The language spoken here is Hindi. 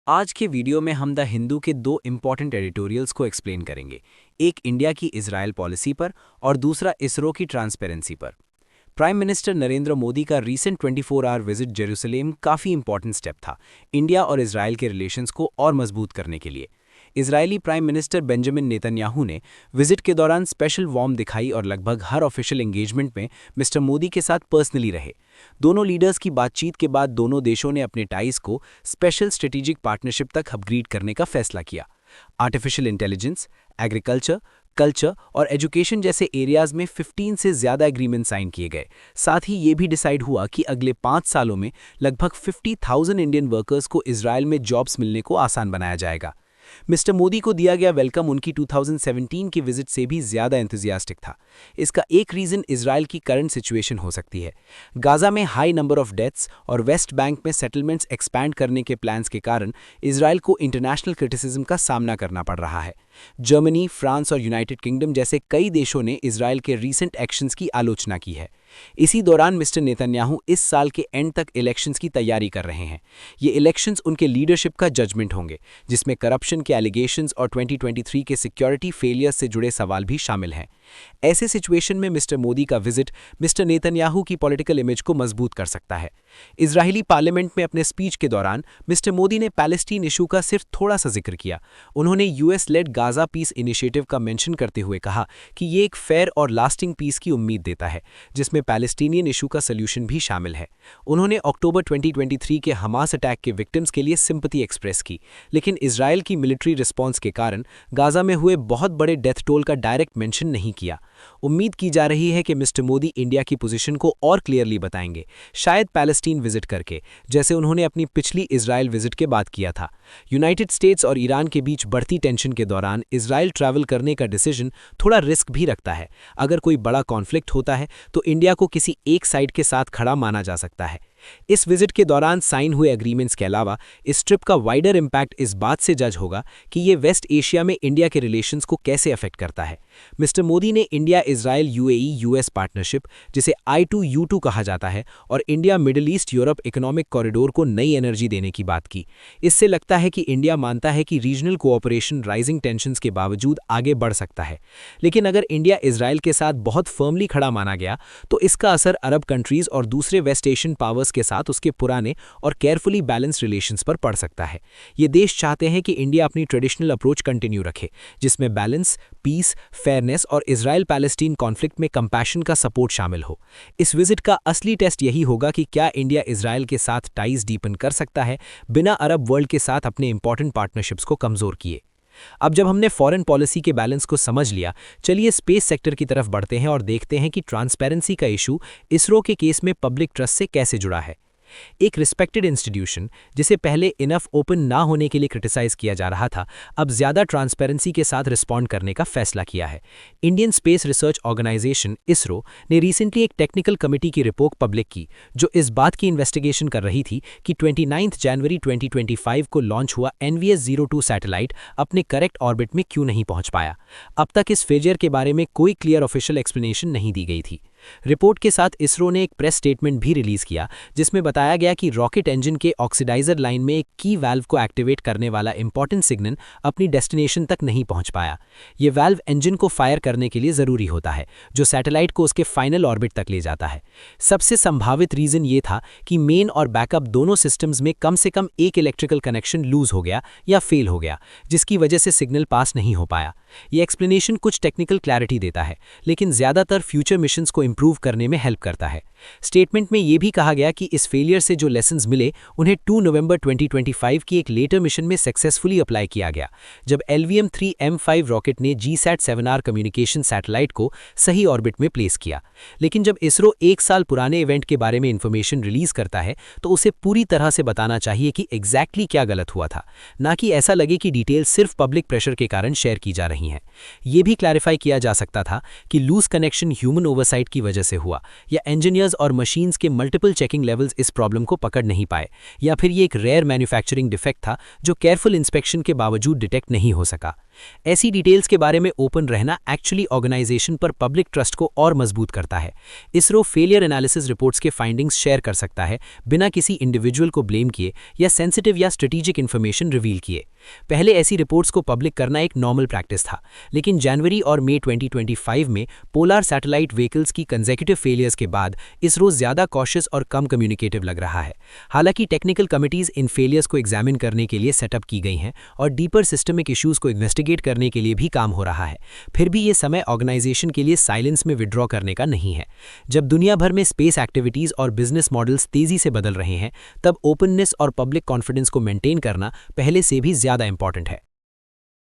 आज के वीडियो में हम द हिंदू के दो इम्पॉर्टेंट एडिटोरियल्स को एक्सप्लेन करेंगे। एक इंडिया की इजराइल पॉलिसी पर और दूसरा इसरो की ट्रांसपेरेंसी पर। प्राइम मिनिस्टर नरेंद्र मोदी का रीसेंट 24 आवर विजिट जेरूसलेम काफ़ी इंपॉर्टेंट स्टेप था इंडिया और इजराइल के रिलेशंस को और मजबूत करने के लिए। Israeli prime minister Benjamin Netanyahu ने विजिट के दौरान स्पेशल वार्म दिखाई और लगभग हर ऑफिशियल एंगेजमेंट में मिस्टर मोदी के साथ पर्सनली रहे। दोनों लीडर्स की बातचीत के बाद दोनों देशों ने अपने टाइज को स्पेशल स्ट्रेटेजिक पार्टनरशिप तक अपग्रेड करने का फैसला किया। आर्टिफिशियल इंटेलिजेंस, एग्रीकल्चर, कल्चर और एजुकेशन जैसे एरियाज में 15 से ज़्यादा एग्रीमेंट साइन किए गए। साथ ही ये भी डिसाइड हुआ कि अगले 5 सालों में लगभग 50,000 इंडियन वर्कर्स को इजराइल में जॉब्स मिलने को आसान बनाया जाएगा। मिस्टर मोदी को दिया गया वेलकम उनकी 2017 की विजिट से भी ज़्यादा एंथुजियास्टिक था। इसका एक रीज़न इजराइल की करंट सिचुएशन हो सकती है। गाज़ा में हाई नंबर ऑफ डेथ्स और वेस्ट बैंक में सेटलमेंट्स एक्सपैंड करने के प्लान्स के कारण इजराइल को इंटरनेशनल क्रिटिसिज्म का सामना करना पड़ रहा है। जर्मनी, फ्रांस और यूनाइटेड किंगडम जैसे कई देशों ने इजराइल के रीसेंट एक्शंस की आलोचना की है। इसी दौरान मिस्टर नेतन्याहू इस साल के एंड तक इलेक्शंस की तैयारी कर रहे हैं। ये इलेक्शंस उनके लीडरशिप का जजमेंट होंगे, जिसमें करप्शन के एलिगेशंस और 2023 के सिक्योरिटी फेलियर्स से जुड़े सवाल भी शामिल हैं। ऐसे सिचुएशन में मिस्टर मोदी का विजिट मिस्टर नेतन्याहू की पॉलिटिकल इमेज को मजबूत कर सकता है। इजरायली पार्लियामेंट में अपने स्पीच के दौरान मिस्टर मोदी ने पैलेस्टीन इशू का सिर्फ थोड़ा सा जिक्र किया। उन्होंने US led Gaza piece initiative का मेंशन करते हुए कहा कि ये एक फेयर और लास्टिंग पीस की उम्मीद देता है, जिसमें पैलेस्टीनियन इशू का सल्यूशन भी शामिल है। उन्होंने अक्टूबर 2023 के हमास अटैक के विक्टिम्स के लिए सिंपैथी एक्सप्रेस की, लेकिन इजराइल की मिलिट्री रिस्पॉन्स के कारण गाजा में हुए बहुत बड़े डेथ टोल का डायरेक्ट मेंशन नहीं किया। उम्मीद की जा रही है कि मिस्टर मोदी इंडिया की पोजीशन को और क्लियरली बताएंगे, शायद पैलेस्टीन विजिट करके, जैसे उन्होंने अपनी पिछली इजराइल विजिट के बाद किया था। यूनाइटेड स्टेट्स और ईरान के बीच बढ़ती टेंशन के दौरान इजराइल ट्रैवल करने का डिसीजन थोड़ा रिस्क भी रखता है। अगर कोई बड़ा कॉन्फ्लिक्ट होता है तो इंडिया को किसी एक साइड के साथ खड़ा माना जा सकता है। इस विजिट के दौरान साइन हुए एग्रीमेंट्स के अलावा इस ट्रिप का वाइडर इम्पैक्ट इस बात से जज होगा कि ये वेस्ट एशिया में इंडिया के रिलेशंस को कैसे अफेक्ट करता है। मिस्टर मोदी ने India Israel UAE US partnership, जिसे I2U2 कहा जाता है, और India middle east Europe economic corridor को नई एनर्जी देने की बात की। इससे लगता है कि इंडिया मानता है कि रीजनल कोऑपरेशन राइजिंग टेंशंस के बावजूद आगे बढ़ सकता है। लेकिन अगर इंडिया इजराइल के साथ बहुत फर्मली खड़ा माना गया तो इसका असर अरब कंट्रीज और दूसरे वेस्ट एशियन पावर्स के साथ उसके पुराने और केयरफुली बैलेंस्ड रिलेशंस पर पड़ सकता है। ये देश चाहते हैं कि इंडिया अपनी ट्रेडिशनल अप्रोच कंटिन्यू रखे, जिसमें बैलेंस, पीस, फेयरनेस और इजराइल पैलेस्टीन कॉन्फ्लिक्ट में कंपैशन का सपोर्ट शामिल हो। इस विजिट का असली टेस्ट यही होगा कि क्या इंडिया इजराइल के साथ टाइज डीपन कर सकता है बिना अरब वर्ल्ड के साथ अपने इंपॉर्टेंट पार्टनरशिप्स को कमजोर किए। अब जब हमने फॉरेन पॉलिसी के बैलेंस को समझ लिया, चलिए स्पेस सेक्टर की तरफ बढ़ते हैं और देखते हैं कि ट्रांसपेरेंसी का इशू इसरो के केस में पब्लिक ट्रस्ट से कैसे जुड़ा है। एक रिस्पेक्टेड इंस्टीट्यूशन, जिसे पहले इनफ ओपन ना होने के लिए क्रिटिसाइज किया जा रहा था, अब ज्यादा ट्रांसपेरेंसी के साथ रिस्पॉन्ड करने का फैसला किया है। Indian space research organisation ISRO ने रिसेंटली एक टेक्निकल कमेटी की रिपोर्ट पब्लिक की, जो इस बात की इन्वेस्टिगेशन कर रही थी कि 29 जनवरी 2025 को लॉन्च हुआ NVS-02 सैटेलाइट अपने करेक्ट ऑर्बिट में क्यों नहीं पहुंच पाया। अब तक इस फेलियर के बारे में कोई क्लियर ऑफिशियल एक्सप्लेनेशन नहीं दी गई थी। रिपोर्ट के साथ इसरो ने एक प्रेस स्टेटमेंट भी रिलीज किया, जिसमें बताया गया कि रॉकेट इंजन के ऑक्सीडाइजर लाइन में एक की वाल्व को एक्टिवेट करने वाला इंपॉर्टेंट सिग्नल अपनी डेस्टिनेशन तक नहीं पहुंच पाया। ये वाल्व इंजन को फायर करने के लिए जरूरी होता है, जो सैटेलाइट को उसके फाइनल ऑर्बिट तक ले जाता है। सबसे संभावित रीजन ये था कि मेन और बैकअप दोनों सिस्टम्स में कम से कम एक इलेक्ट्रिकल कनेक्शन लूज हो गया या फेल हो गया, जिसकी वजह से सिग्नल पास नहीं हो पाया। ये एक्सप्लेनेशन कुछ टेक्निकल क्लैरिटी देता है, लेकिन ज्यादातर फ्यूचर मिशंस को इंप्रूव करने में हेल्प करता है। स्टेटमेंट में यह भी कहा गया कि इस फेलियर से जो लेसन्स मिले उन्हें 2 नवंबर 2025 की एक लेटर मिशन में सक्सेसफुली अप्लाई किया गया, जब LVM-3M5 रॉकेट ने GSAT-7R कम्युनिकेशन सैटेलाइट को सही ऑर्बिट में प्लेस किया। लेकिन जब इसरो एक साल पुराने इवेंट के बारे में इंफॉर्मेशन रिलीज करता है तो उसे पूरी तरह से बताना चाहिए कि एग्जैक्टली क्या गलत हुआ था, ना कि ऐसा लगे कि डिटेल सिर्फ पब्लिक प्रेशर के कारण शेयर की जा रही हैं। यह भी क्लैरिफाई किया जा सकता था कि लूज कनेक्शन ह्यूमन ओवरसाइट की वजह से हुआ, या इंजीनियर्स और मशीन्स के मल्टीपल चेकिंग लेवल्स इस प्रॉब्लम को पकड़ नहीं पाए, या फिर ये एक रेयर मैन्युफैक्चरिंग डिफेक्ट था जो केयरफुल इंस्पेक्शन के बावजूद डिटेक्ट नहीं हो सका। ऐसी डिटेल्स के बारे में ओपन रहना एक्चुअली ऑर्गेनाइजेशन पर पब्लिक ट्रस्ट को और मजबूत करता है। इसरो फेलियर एनालिसिस रिपोर्ट्स के फाइंडिंग्स शेयर कर सकता है बिना किसी इंडिविजुअल को ब्लेम किए या सेंसिटिव या स्ट्रेटेजिक इन्फॉर्मेशन रिवील किए। पहले ऐसी रिपोर्ट्स को पब्लिक करना एक नॉर्मल प्रैक्टिस था, लेकिन जनवरी और मई 2025 में पोलर सैटेलाइट व्हीकल्स की कंसेक्यूटिव फेलियर्स के बाद इसरो ज़्यादा कॉशियस और कम कम्युनिकेटिव लग रहा है। हालांकि टेक्निकल कमिटीज़ इन फेलियर्स को एग्जामिन करने के लिए सेटअप की गई हैं और डीपर सिस्टमिक इश्यूज़ को इन्वेस्टिगेट करने के लिए भी काम हो रहा है। फिर भी ये समय ऑर्गेनाइजेशन के लिए साइलेंस में विड्रॉ करने का नहीं है। जब दुनिया भर में स्पेस एक्टिविटीज़ और बिजनेस मॉडल्स तेज़ी से बदल रहे हैं, तब ओपननेस और पब्लिक कॉन्फिडेंस को मेंटेन करना पहले से भी ज़्यादा इंपॉर्टेंट है।